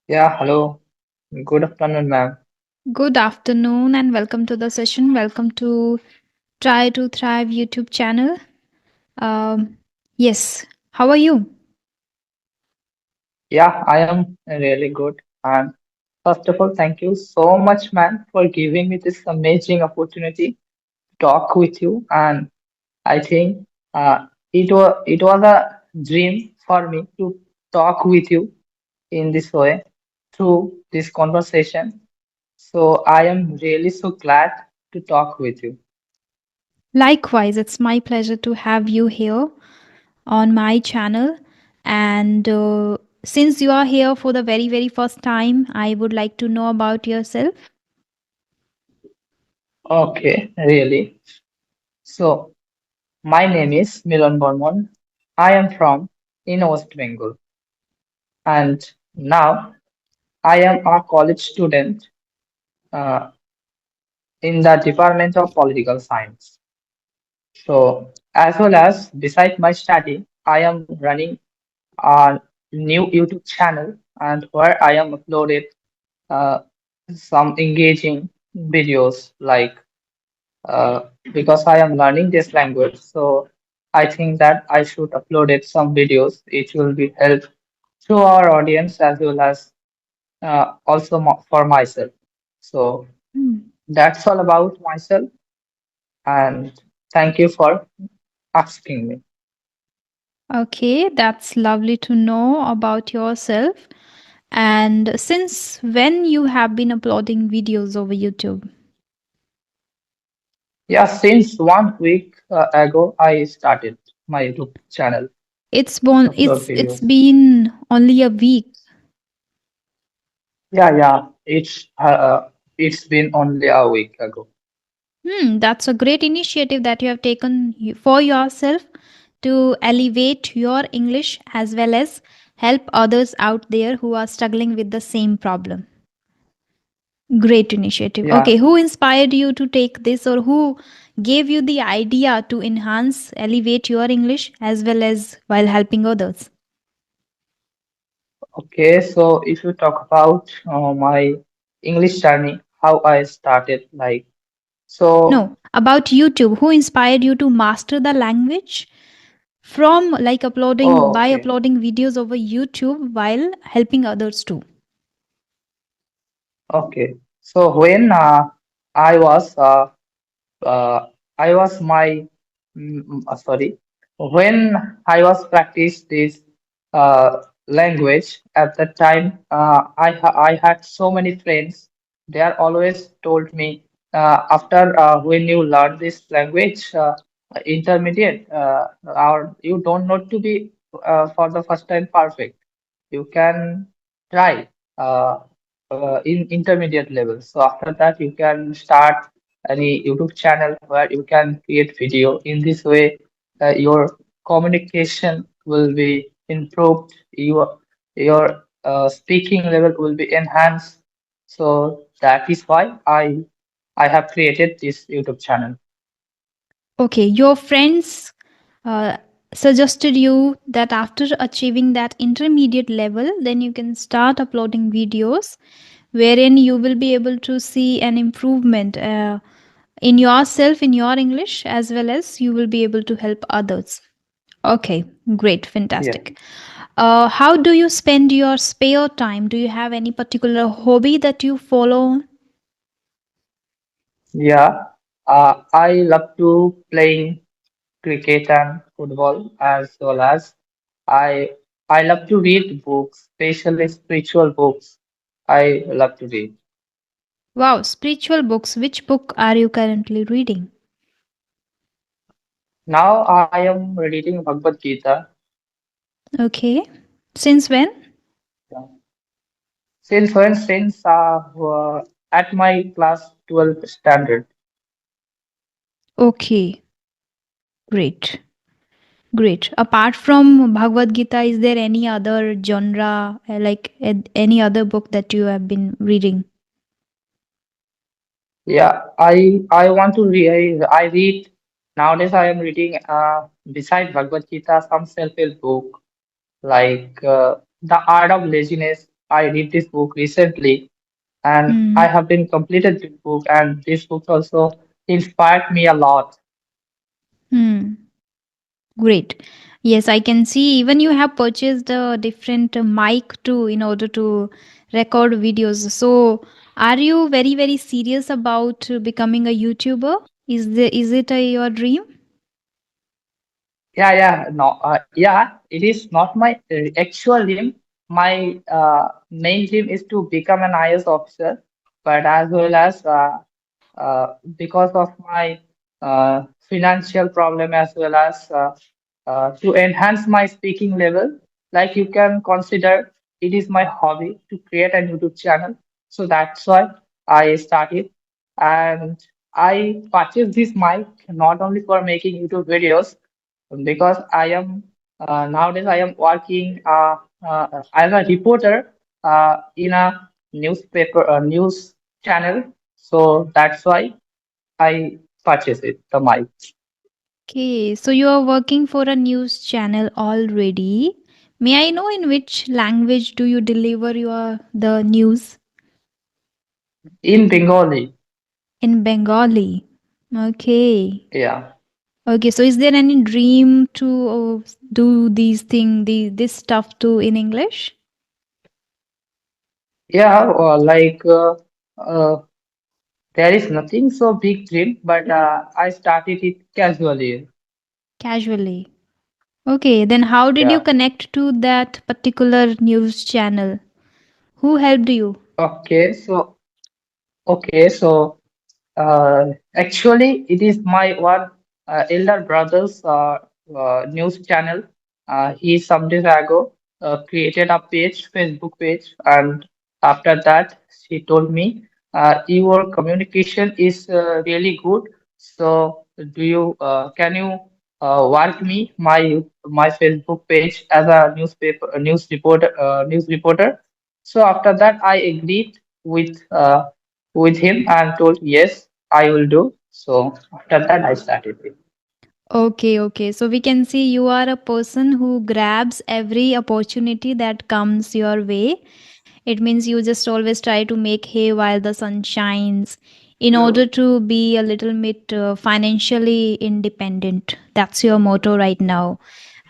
Yeah, hello. Good afternoon, ma'am. Good afternoon and welcome to the session. Welcome to Try to Thrive YouTube channel. Um, yes, how are you? Yeah, I am really good. And first of all, thank you so much, ma'am, for giving me this amazing opportunity to talk with you. And I think it was a dream for me to talk with you in this way through this conversation. So I am really so glad to talk with you. Likewise, it's my pleasure to have you here on my channel. And since you are here for the very first time, I would like to know about yourself. Okay, really. So my name is Milan Bormon. I am from in West Bengal, and now I am a college student uh, in the Department of Political Science. So, as well as beside my study, I am running a new YouTube channel and where I am uploaded uh, some engaging videos like because I am learning this language, so I think that I should upload it some videos. It will be help to our audience as well as also for myself. So Hmm. that's all about myself, and thank you for asking me. Okay, that's lovely to know about yourself. And since when you have been uploading videos over YouTube? Yeah, since 1 week ago, I started my YouTube channel It's born to upload it's videos. been only a week. Yeah, it's been only a week ago. That's a great initiative that you have taken for yourself to elevate your English as well as help others out there who are struggling with the same problem. Great initiative. Yeah. Okay, who inspired you to take this or who gave you the idea to enhance, elevate your English as well as while helping others? Okay, so if you talk about my English journey, how I started, like, so, No, about YouTube. Who inspired you to master the language from like oh, uploading by okay, uploading videos over YouTube while helping others too? okay. So when I was uh, I was my sorry, when I was practice this language at that time, I had so many friends. They are always told me after when you learn this language intermediate, or you don't need to be for the first time perfect. You can try in intermediate level. So after that, you can start any YouTube channel where you can create video. In this way, your communication will be improved. Your speaking level will be enhanced. So that is why I have created this YouTube channel. Okay, your friends uh, suggested you that after achieving that intermediate level, then you can start uploading videos wherein you will be able to see an improvement in yourself, in your English, as well as you will be able to help others. Okay, great, Yeah. fantastic. How do you spend your spare time? Do you have any particular hobby that you follow? Yeah. I love to playing cricket and football as well as I I love to read books, especially spiritual books. I love to read. Wow, spiritual books. Which book are you currently reading? Now I am reading Bhagavad Gita. Okay. Since when? Since when? Since at my class 12 standard. Okay, great. Great. Apart from Bhagavad Gita, is there any other genre, like any other book that you have been reading? Yeah, I want to read. I read nowadays. I am reading beside Bhagavad Gita some self-help book like The Art of Laziness. I read this book recently, and Hmm. I have been completed this book, and this book also inspired me a lot. Hmm. Great. Yes, I can see even you have purchased a different mic too in order to record videos. So, are you very very serious about becoming a YouTuber? Is it your dream? Yeah, it is not my actual dream. My main dream is to become an IS officer, but as well as because of my financial problem, as well as to enhance my speaking level, like you can consider it is my hobby to create a YouTube channel. So that's why I started, and I purchased this mic not only for making YouTube videos, because I am nowadays I am working as a reporter in a newspaper news channel. So that's why I purchased it, the mic. Okay, so you are working for a news channel already. May I know in which language do you deliver your the news? In Bengali. In Bengali. Okay. Yeah, Okay, so is there any dream to do these this stuff too in English? yeah, uh, there is nothing so big dream, but I started it casually. Casually. Okay, then how did you Yeah. connect to that particular news channel? Who helped you? Okay, so okay, so actually, it is my one elder brother's news channel. He some days ago created a page, Facebook page, and after that, she told me, "Your communication is really good. So, can you work me my Facebook page as a news reporter?" So after that, I agreed with him and told, yes, I will do. So after that, I started it. Okay, okay. So we can see you are a person who grabs every opportunity that comes your way. It means you just always try to make hay while the sun shines in order to be a little bit financially independent. That's your motto right now.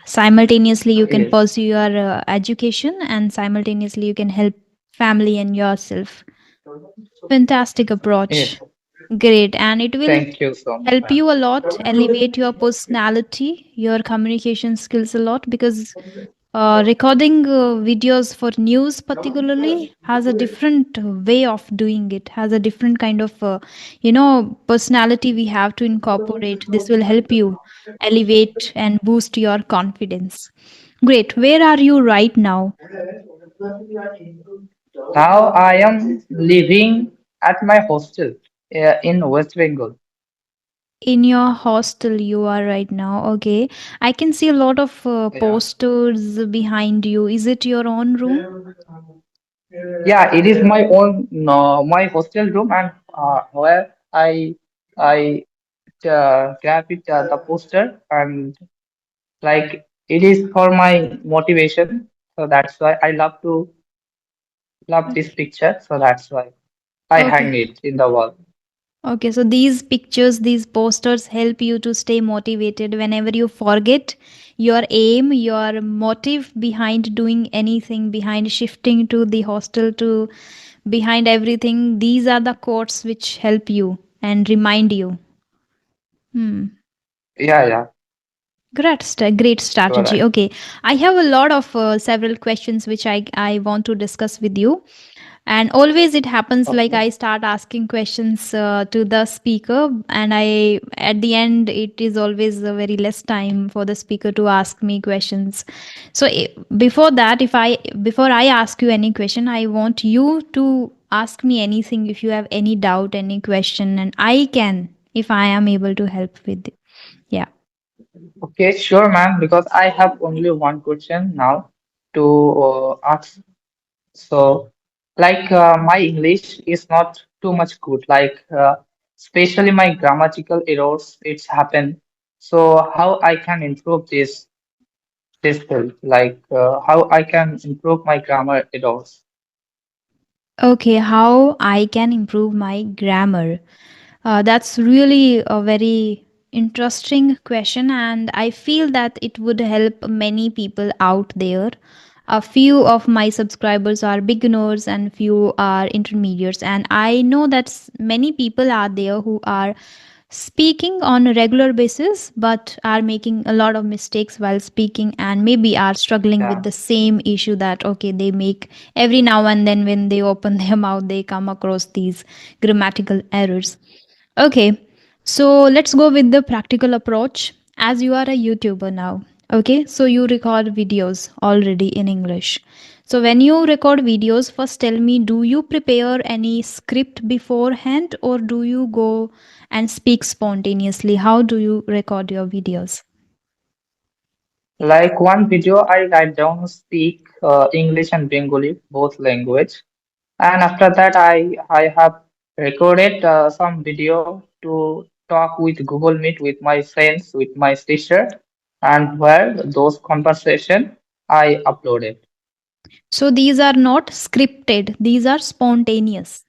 Simultaneously, you can Yes, pursue your education and simultaneously, you can help family and yourself. Fantastic approach. yes. Great. And it will Thank you so much, help ma'am. you a lot, elevate your personality, your communication skills a lot because recording videos for news particularly has a different way of doing it, has a different kind of personality we have to incorporate. This will help you elevate and boost your confidence. Great. Where are you right now? Now I am living at my hostel in West Bengal. In your hostel you are right now. Okay, I can see a lot of Yeah. posters behind you. Is it your own room? Yeah, it is my own no, my hostel room, and where I grab it the poster, and like it is for my motivation. So that's why I love this Okay. picture. So that's why I hang Okay. it in the wall. Okay, so these pictures, these posters help you to stay motivated whenever you forget your aim, your motive behind doing anything, behind shifting to the hostel, to behind everything. These are the quotes which help you and remind you. Hmm. Yeah, yeah, Great you are strategy. right. Okay, I have a lot of several questions which I want to discuss with you. And always it happens like Okay. I start asking questions to the speaker, and I at the end it is always a very less time for the speaker to ask me questions. So before that, if I before I ask you any question, I want you to ask me anything if you have any doubt, any question, and I can, if I am able to help with it. Yeah. Okay, sure, ma'am. Because I have only one question now to ask. So, my English is not too much good. Especially my grammatical errors, it's happen. So, how I can improve this skill? How I can improve my grammar errors? Okay, how I can improve my grammar? That's really a very interesting question, and I feel that it would help many people out there. A few of my subscribers are beginners, and few are intermediates, and I know that many people are there who are speaking on a regular basis but are making a lot of mistakes while speaking, and maybe are struggling with the Yeah. same issue that okay, they make every now and then when they open their mouth they come across these grammatical errors. Okay, so let's go with the practical approach. As you are a YouTuber now, okay, so you record videos already in English. So when you record videos, first tell me, do you prepare any script beforehand or do you go and speak spontaneously? How do you record your videos? Like one video, I write down speak English and Bengali, both language, and after that, I have recorded some video to talk with Google Meet with my friends, with my sister, and where those conversation I uploaded. So these are not scripted, these are spontaneous,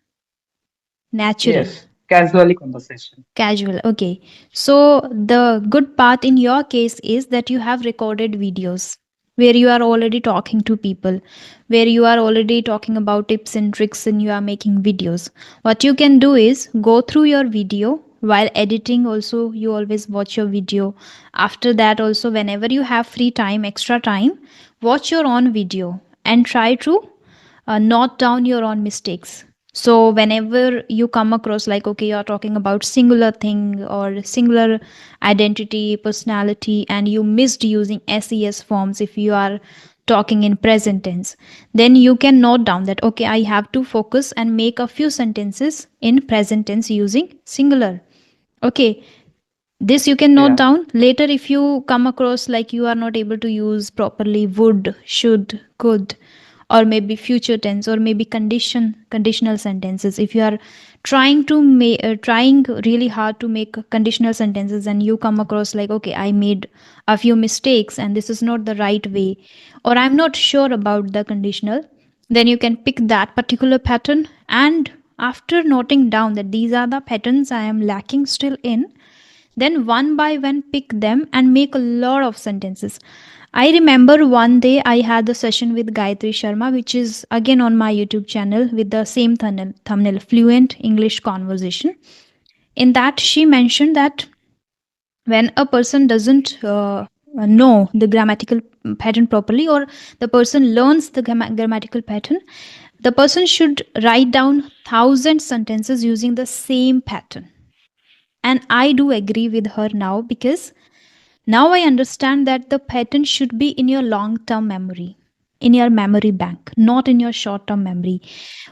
natural. Yes, casually conversation. Casual, okay. So the good part in your case is that you have recorded videos where you are already talking to people, where you are already talking about tips and tricks and you are making videos. What you can do is go through your video while editing, also, you always watch your video. After that, also, whenever you have free time, extra time, watch your own video and try to note down your own mistakes. So whenever you come across like okay, you're talking about singular thing or singular identity, personality, and you missed using ses forms, if you are talking in present tense, then you can note down that okay, I have to focus and make a few sentences in present tense using singular. Okay, this you can note Yeah, down later. If you come across like you are not able to use properly would, should, could, or maybe future tense, or maybe conditional sentences. If you are trying really hard to make conditional sentences and you come across like okay, I made a few mistakes and this is not the right way, or I'm not sure about the conditional, then you can pick that particular pattern, and after noting down that these are the patterns I am lacking still in, then one by one pick them and make a lot of sentences. I remember one day I had a session with Gayatri Sharma, which is again on my YouTube channel with the same thumbnail Fluent English Conversation. In that, she mentioned that when a person doesn't know the grammatical pattern properly, or the person learns the grammatical pattern, the person should write down 1,000 sentences using the same pattern. And I do agree with her now, because now I understand that the pattern should be in your long term memory, in your memory bank, not in your short term memory.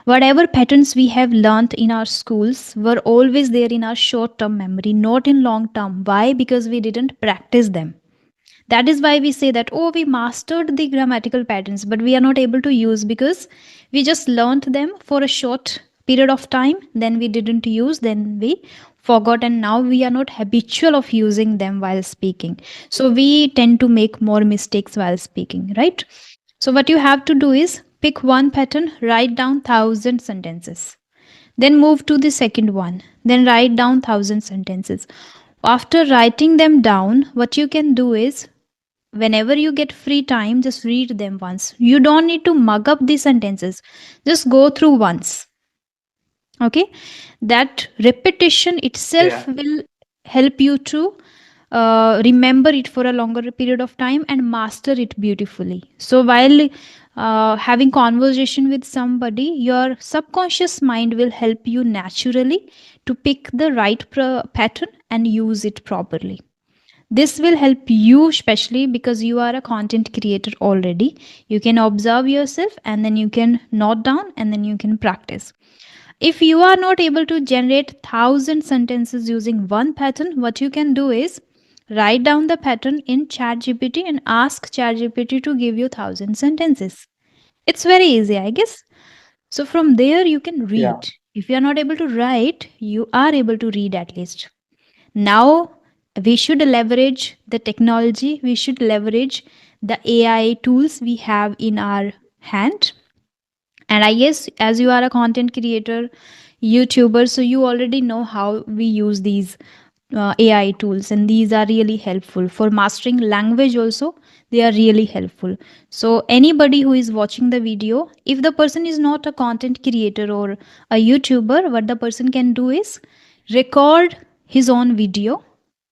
Whatever patterns we have learnt in our schools were always there in our short term memory, not in long term. Why? Because we didn't practice them. That is why we say that oh, we mastered the grammatical patterns, but we are not able to use because we just learnt them for a short period of time, then we didn't use, then we forgot, and now we are not habitual of using them while speaking. So we tend to make more mistakes while speaking, right? So what you have to do is pick one pattern, write down 1,000 sentences, then move to the second one, then write down 1,000 sentences. After writing them down, what you can do is whenever you get free time, just read them once. You don't need to mug up the sentences, just go through once. Okay, that repetition itself yeah, will help you to remember it for a longer period of time and master it beautifully. So while having conversation with somebody, your subconscious mind will help you naturally to pick the right pattern and use it properly. This will help you, especially because you are a content creator already. You can observe yourself and then you can note down and then you can practice. If you are not able to generate 1,000 sentences using one pattern, what you can do is write down the pattern in ChatGPT and ask ChatGPT to give you 1,000 sentences. It's very easy, I guess. So from there, you can yeah, read. If you are not able to write, you are able to read at least. Now, we should leverage the technology, we should leverage the AI tools we have in our hand. And I guess as you are a content creator, YouTuber, so you already know how we use these AI tools, and these are really helpful for mastering language. Also, they are really helpful. So, anybody who is watching the video, if the person is not a content creator or a YouTuber, what the person can do is record his own video,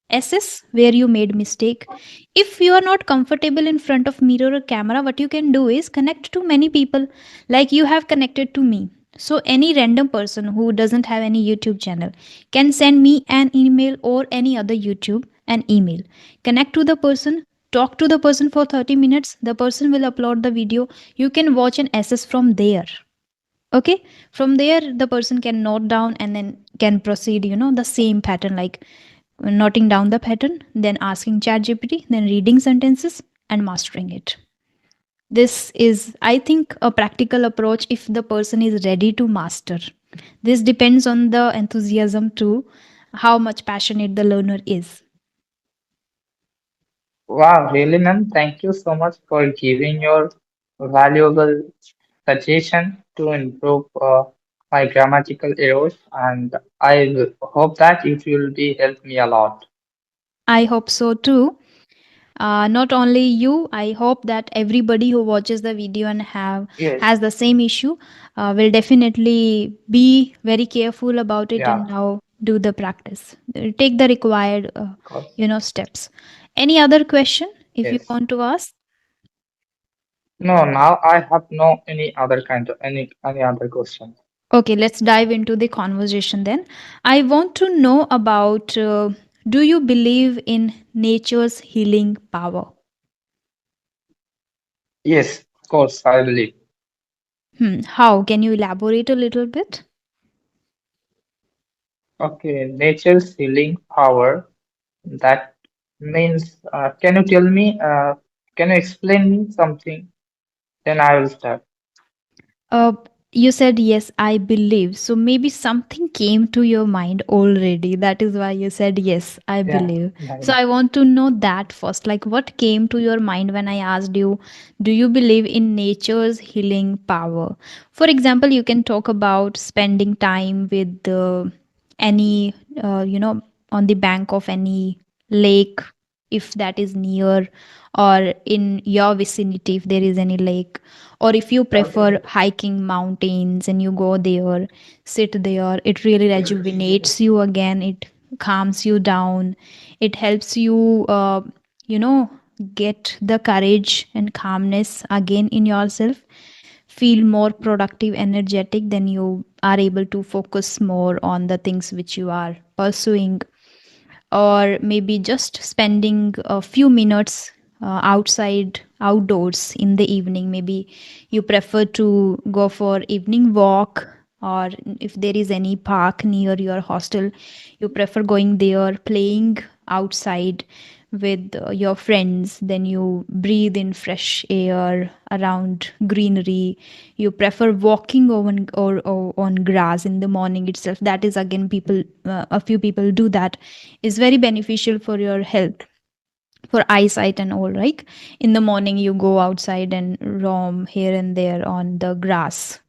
assess where you made mistake. If you are not comfortable in front of mirror or camera, what you can do is connect to many people, like you have connected to me. So any random person who doesn't have any YouTube channel can send me an email, or any other YouTube an email. Connect to the person, talk to the person for 30 minutes. The person will upload the video. You can watch and assess from there. Okay, from there the person can note down and then can proceed, the same pattern, like noting down the pattern, then asking ChatGPT, then reading sentences and mastering it. This is, I think, a practical approach if the person is ready to master. This depends on the enthusiasm too, how much passionate the learner is. Wow, really, ma'am. Thank you so much for giving your valuable suggestion to improve my grammatical errors, and hope that it will be help me a lot. I hope so too. Not only you, I hope that everybody who watches the video and have Yes, has the same issue will definitely be very careful about it yeah, and now do the practice. Take the required of course. steps. Any other question if you Yes. want to ask? No, now I have no any other question. Okay, let's dive into the conversation then. I want to know about, do you believe in nature's healing power? Yes, of course, I believe. How can you elaborate a little bit? Okay, nature's healing power. That means, can you tell me? Can you explain me something? Then I will start. Uh, you said yes, I believe. So maybe something came to your mind already. That is why you said yes, I Yeah, believe. So right. I want to know that first. Like, what came to your mind when I asked you, do you believe in nature's healing power? For example, you can talk about spending time with any, on the bank of any lake, if that is near, or in your vicinity, if there is any lake, or if you prefer hiking mountains and you go there, sit there, it really rejuvenates you again, it calms you down, it helps you you know get the courage and calmness again in yourself, feel more productive, energetic, then you are able to focus more on the things which you are pursuing. Or maybe just spending a few minutes outdoors in the evening. Maybe you prefer to go for evening walk, or if there is any park near your hostel, you prefer going there, playing outside with your friends, then you breathe in fresh air around greenery. You prefer walking on, or on grass in the morning itself. That is again, people, a few people do that, is very beneficial for your health, for eyesight and all, right? In the morning you go outside and roam here and there on the grass.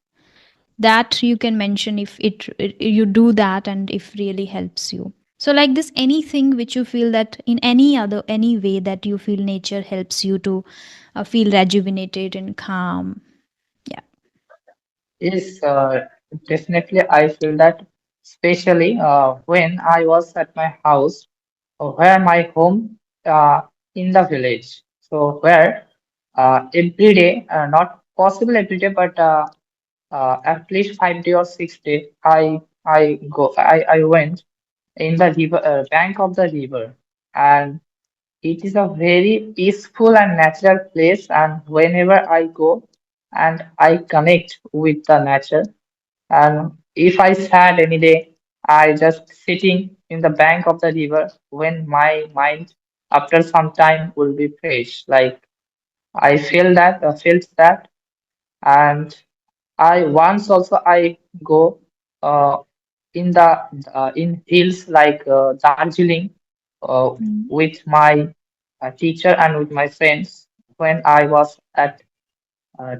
That you can mention if you do that, and if really helps you. So like this, anything which you feel that in any way that you feel nature helps you to feel rejuvenated and calm. Yeah. Yes, definitely. I feel that, especially when I was at my house, where my home in the village. So where every day, not possible every day, but at least 5 day or 6 day, I went in the river, bank of the river, and it is a very peaceful and natural place. And whenever I go and I connect with the nature, and if I sad any day, I just sitting in the bank of the river when my mind after some time will be fresh. Like I felt that, and I once also I go uh, in the in hills like Darjeeling uh, Mm. with my teacher and with my friends when I was at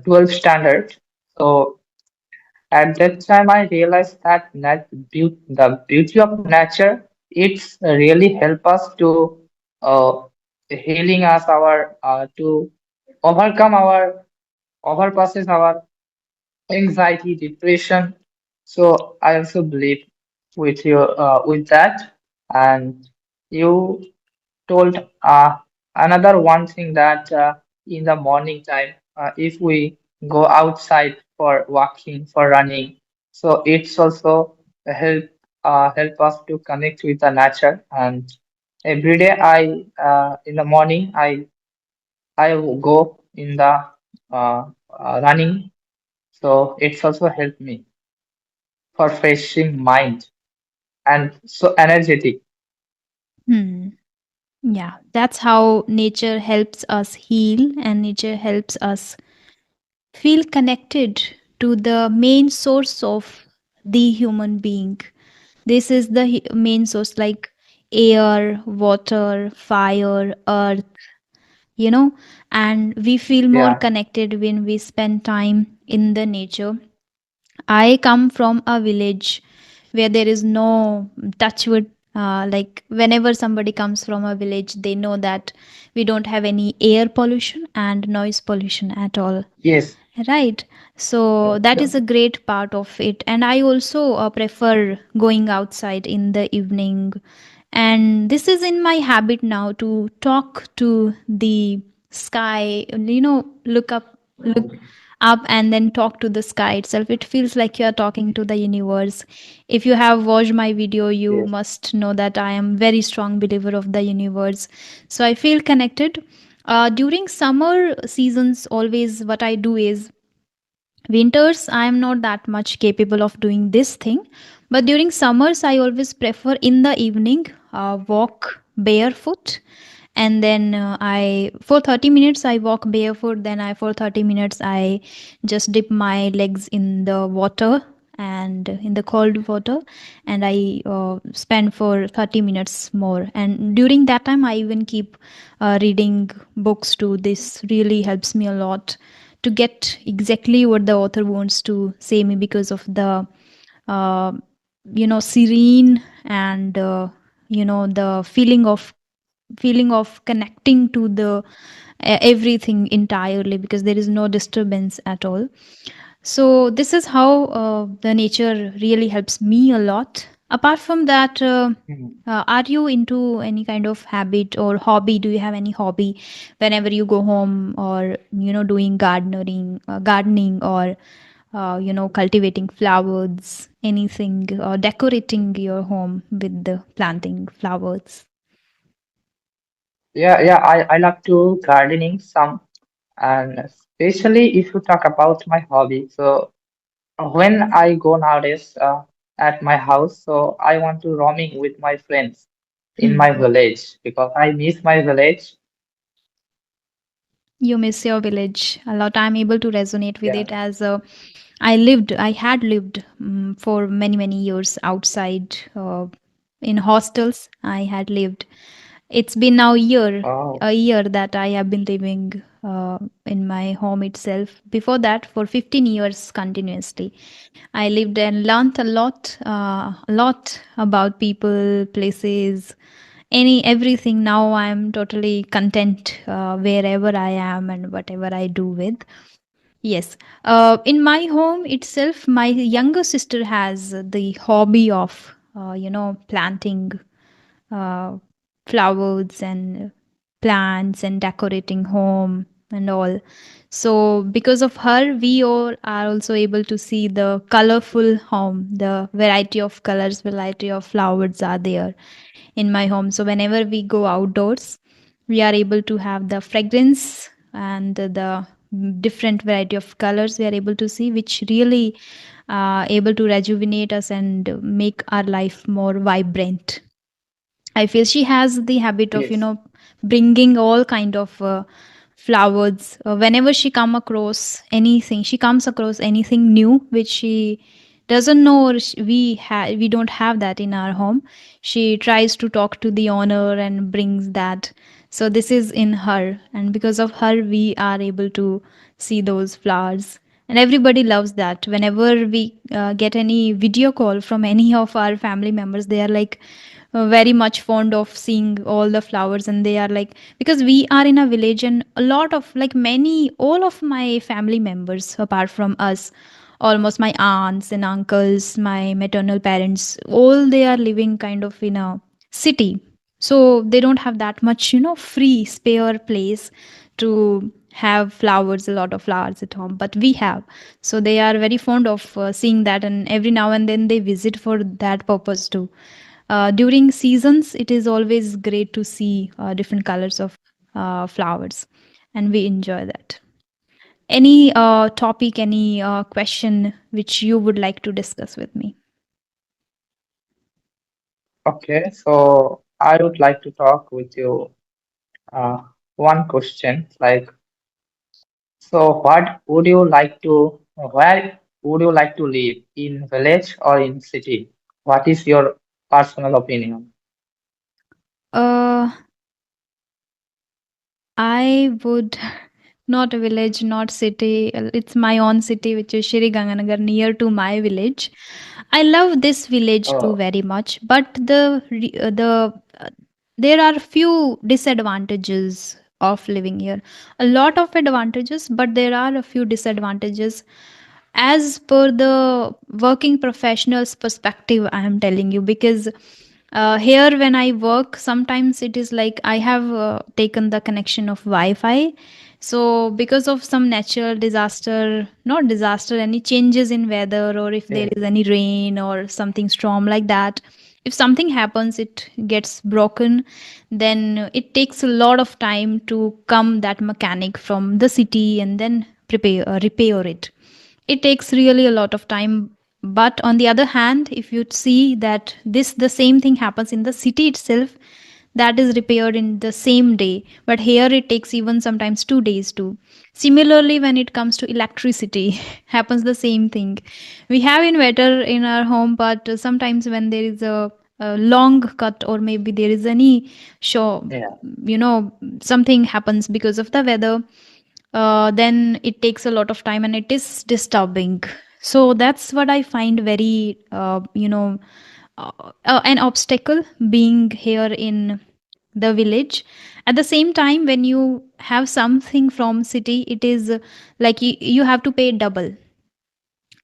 12th standard. So At that time, I realized that the beauty of nature, it's really help us to uh, healing us our to overcome our overpasses our anxiety, depression. So I also believe with you with that. And you told another one thing that in the morning time, if we go outside for walking, for running, so it's also help help us to connect with the nature. And every day in the morning I will go in the running, so it's also helped me for freshing mind and so energetic. Hmm. Yeah, that's how nature helps us heal and nature helps us feel connected to the main source of the human being. This is the main source, like air, water, fire, earth, you know, and we feel more Yeah. connected when we spend time in the nature. I come from a village where there is no touchwood. Like whenever somebody comes from a village, they know that we don't have any air pollution and noise pollution at all. Yes. Right. So that Yeah. is a great part of it. And I also prefer going outside in the evening. And this is in my habit now to talk to the sky, look up and then talk to the sky itself. It feels like you're talking to the universe. If you have watched my video, you Yes. must know that I am very strong believer of the universe. So I feel connected. During summer seasons, always what I do is winters I am not that much capable of doing this thing, but during summers I always prefer in the evening walk barefoot. And then I for 30 minutes I walk barefoot, then I for 30 minutes I just dip my legs in the water and in the cold water, and I spend for 30 minutes more, and during that time I even keep reading books too. This really helps me a lot to get exactly what the author wants to say me, because of the uh, serene and the feeling of connecting to the everything entirely, because there is no disturbance at all. So this is how the nature really helps me a lot. Apart from that, Mhm. are you into any kind of habit or hobby? Do you have any hobby whenever you go home, or doing gardening, or cultivating flowers, anything, or decorating your home with the planting flowers? Yeah, yeah, I love to gardening some, and especially if you talk about my hobby. So when I go nowadays at my house, so I want to roaming with my friends in my Hmm. village because I miss my village. You miss your village a lot. I'm able to resonate with Yeah. it, as I had lived for many, many years outside, in hostels. I had lived. It's been now Oh, a year that I have been living in my home itself. Before that, for 15 years continuously, I lived and learned a lot about people, places, everything. Now I'm totally content wherever I am and whatever I do with. Yes. In my home itself, my younger sister has the hobby of, planting uh, flowers and plants and decorating home and all. So because of her, we all are also able to see the colorful home, the variety of colors, variety of flowers are there in my home. So whenever we go outdoors, we are able to have the fragrance and the different variety of colors we are able to see, which really able to rejuvenate us and make our life more vibrant. I feel she has the habit of, yes. bringing all kind of flowers. Whenever she comes across anything new which she doesn't know, or we don't have that in our home. She tries to talk to the owner and brings that. So this is in her, and because of her, we are able to see those flowers. And everybody loves that. Whenever we get any video call from any of our family members, they are like very much fond of seeing all the flowers. And they are like, because we are in a village, and a lot of, like, many, all of my family members apart from us, almost my aunts and uncles, my maternal parents, all they are living kind of in a city. So they don't have that much, free spare place to have flowers, a lot of flowers at home, but we have. So they are very fond of seeing that, and every now and then they visit for that purpose too. During seasons, it is always great to see different colors of flowers, and we enjoy that. Any topic, any question which you would like to discuss with me? Okay, so I would like to talk with you one question like, so what would you like to, where would you like to live, in village or in city? What is your personal opinion? Uh, I would not a village, not city. It's my own city, which is Shri Ganganagar, near to my village. I love this village too Oh, very much, but there are few disadvantages of living here. A lot of advantages, but there are a few disadvantages. As per the working professionals perspective, I am telling you, because here when I work, sometimes it is like I have taken the connection of Wi-Fi. So because of some natural disaster, not disaster, any changes in weather, or if there yeah, is any rain or something storm like that, if something happens, it gets broken, then it takes a lot of time to come that mechanic from the city and then repair it. It takes really a lot of time. But on the other hand, if you see that this the same thing happens in the city itself, that is repaired in the same day, but here it takes even sometimes 2 days too. Similarly, when it comes to electricity, happens the same thing. We have inverter in our home, but sometimes when there is a long cut, or maybe there is any show, yeah, you know something happens because of the weather, then it takes a lot of time and it is disturbing. So that's what I find very, an obstacle being here in the village. At the same time, when you have something from city, it is like you have to pay double.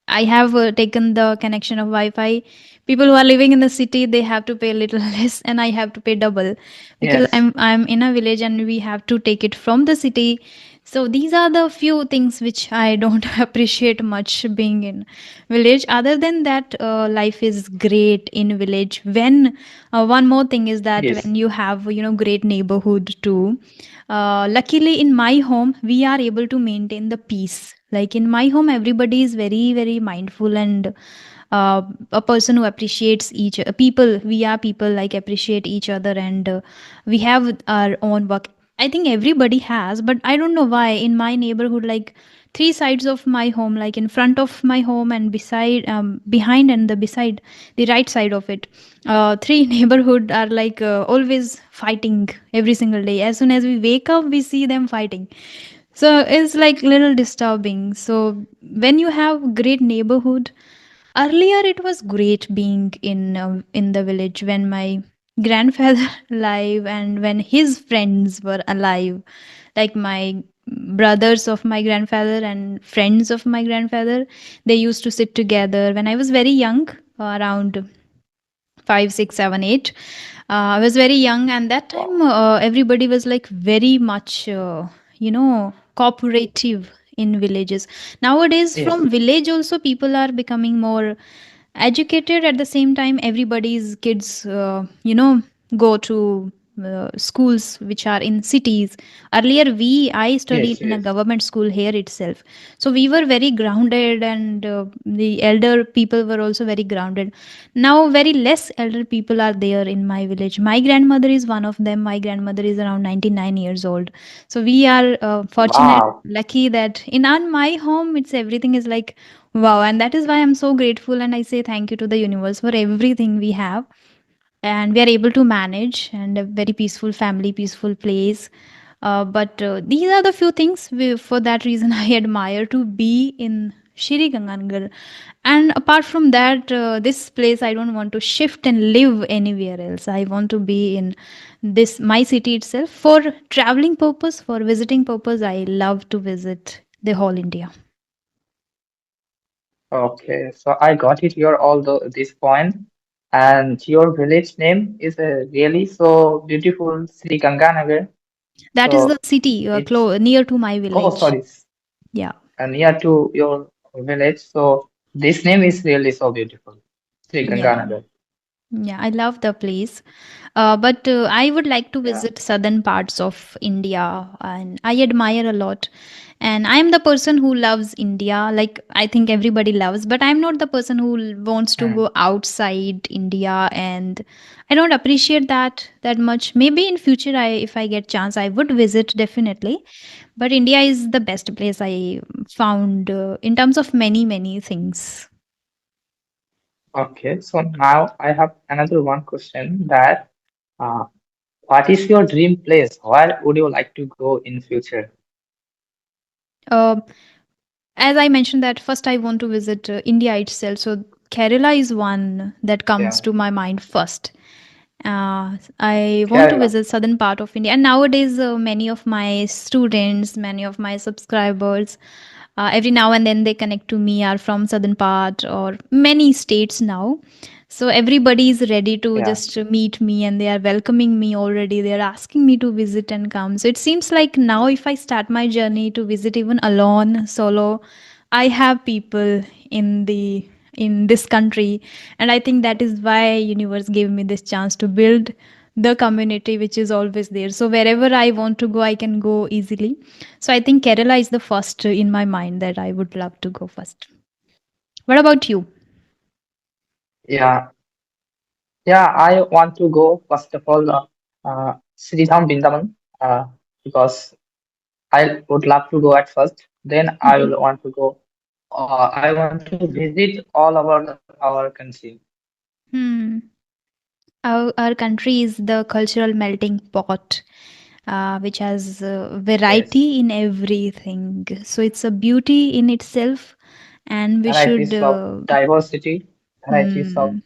I have taken the connection of Wi-Fi. People who are living in the city, they have to pay a little less, and I have to pay double, because yes, I'm in a village and we have to take it from the city. So these are the few things which I don't appreciate much being in village. Other than that, life is great in village. When one more thing is that yes, when you have great neighborhood too. Luckily, in my home, we are able to maintain the peace. Like in my home, everybody is very, very mindful, and uh, a person who appreciates each people. We are people like appreciate each other, and we have our own work. I think everybody has, but I don't know why in my neighborhood, like three sides of my home, like in front of my home and beside, behind, and the beside, the right side of it, three neighborhood are like always fighting every single day. As soon as we wake up, we see them fighting. So it's like little disturbing. So when you have great neighborhood, earlier it was great being in the village when my grandfather alive, and when his friends were alive, like my brothers of my grandfather and friends of my grandfather. They used to sit together when I was very young, around 5, 6, 7, 8. I was very young, and that time wow, everybody was like very much, cooperative in villages. Nowadays, yes, from village also, people are becoming more educated. At the same time, everybody's kids, go to schools which are in cities. Earlier, I studied yes, in a yes, government school here itself. So we were very grounded, and the elder people were also very grounded. Now, very less elder people are there in my village. My grandmother is one of them. My grandmother is around 99 years old. So we are fortunate, wow, lucky that in my home, it's everything is like wow. And that is why I'm so grateful. And I say thank you to the universe for everything we have. And we are able to manage, and a very peaceful family, peaceful place. But these are the few things for that reason I admire to be in Shri Ganganagar. And apart from that, this place I don't want to shift and live anywhere else. I want to be in this my city itself for traveling purpose, for visiting purpose. I love to visit the whole India. Okay, so I got it your all this point, and your village name is really so beautiful, Sri Ganganagar. That is the So city it's near to my oh village. sorry, Yeah. near to your village. So this name is really so beautiful, Sri Yeah. Ganganagar. Yeah, I love the place. But I would like to Yeah. visit southern parts of India, and I admire a lot. And I am the person who loves India, like I think everybody loves, but I'm not the person who wants to Hmm. go outside India, and I don't appreciate that much. Maybe in future, if I get chance, I would visit definitely. But India is the best place I found in terms of many things. Okay, so now I have another one question that uh, what is your dream place? Where would you like to go in future? Uh, as I mentioned that first I want to visit India itself. So Kerala is one that comes Yeah, to my mind first. I want to Kerala. visit southern part of India, and nowadays many of my students, many of my subscribers, every now and then they connect to me are from southern part or many states now. So everybody is ready to Yeah. just meet me, and they are welcoming me already. They are asking me to visit and come. So it seems like now if I start my journey to visit even alone, solo, I have people in the in this country, and I think that is why universe gave me this chance to build the community which is always there. So wherever I want to go, I can go easily. So I think Kerala is the first in my mind that I would love to go first. What about you? Yeah, yeah, I want to go first of all, Sridham Bindavan, because I would love to go at first. Then I Mhm. will want to go. I want to visit all over our country. Hmm. Our country is the cultural melting pot, which has Yes, variety in everything. So it's a beauty in itself, and we should. varieties of diversity, varieties of Hmm,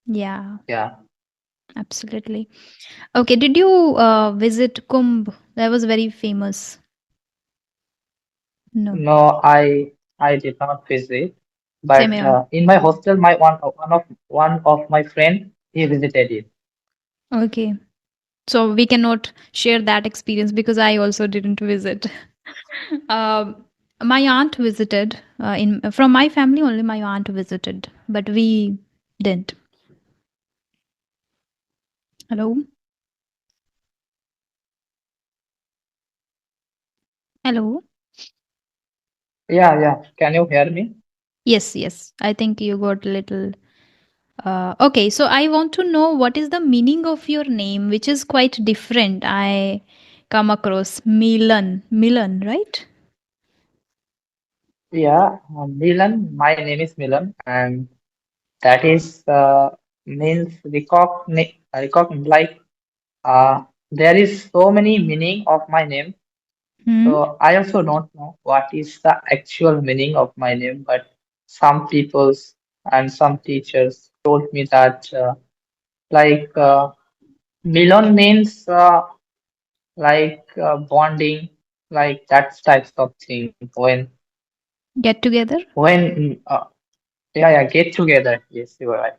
yeah, yeah. absolutely. Okay, did you visit Kumbh? That was very famous. No, No, I did not visit, same but here. in my hostel, my one of my friend he visited it. Okay, so we cannot share that experience because I also didn't visit. Um, my aunt visited in from my family only. My aunt visited, but we didn't. Hello, hello. Yeah, yeah. Can you hear me? Yes, yes. I think you got a little. Okay, so I want to know what is the meaning of your name, which is quite different. I come across Milan, right? Yeah, Milan. My name is Milan, and that is means like there is so many meaning of my name. Hmm. So I also don't know what is the actual meaning of my name, but some peoples and some teachers told me that like Milan means bonding, like that types of thing Get together. when yeah, yeah, get together. Yes, you are right.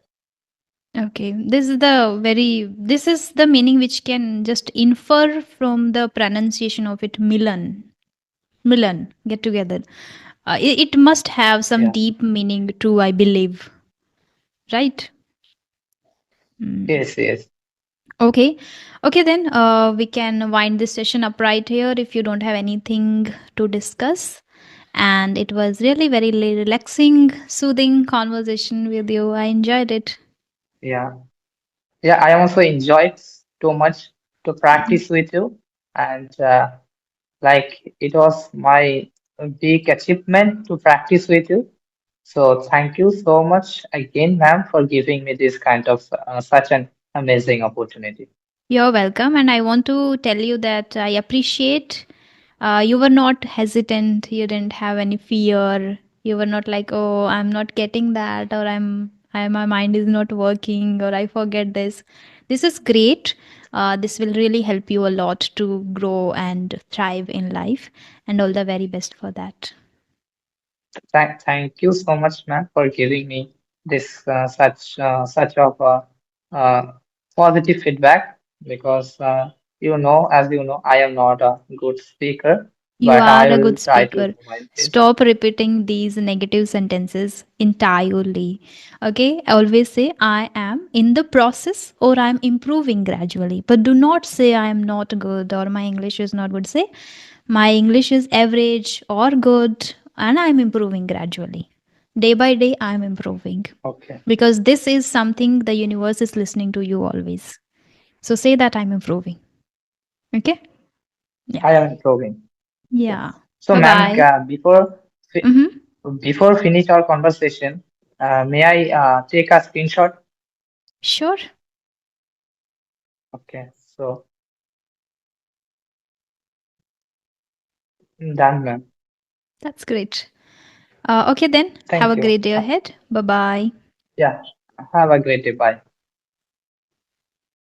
Okay, this is the meaning which can just infer from the pronunciation of it. Milan, get together. It must have some Yeah. deep meaning too, I believe. Right? Hmm. Yes, yes. Okay. Okay, then we can wind this session up right here if you don't have anything to discuss. And it was really very relaxing, soothing conversation with you. I enjoyed it. Yeah. Yeah, I also enjoyed too much to Mhm. practice with you, and like it was my big achievement to practice with you. So thank you so much again, ma'am, for giving me this kind of such an amazing opportunity. You're welcome. And I want to tell you that I appreciate you were not hesitant. You didn't have any fear. You were not like, oh, I'm not getting that, or my mind is not working, or I forget this. This is great. This will really help you a lot to grow and thrive in life. And all the very best for that. Thank you so much, ma'am, for giving me this such of positive feedback because as you know, I am not a good speaker, You but are I a will good try to speaker. do my best. Stop repeating these negative sentences entirely. Okay, I always say I am in the process or I'm improving gradually. But do not say I am not good or my English is not good. Say my English is average or good and I'm improving gradually. Day by day, I'm improving. Okay, Because this is something the universe is listening to you always. So say that I'm improving. Okay? Yeah. I am improving. Okay. Yeah. So, Bye ma'am, bye. Mm-hmm. before finish our conversation, may I take a screenshot? Sure. Okay, so done, ma'am. That's great. Okay, then. Have a Thank you. great day ahead. Bye bye. Yeah, have a great day. Bye.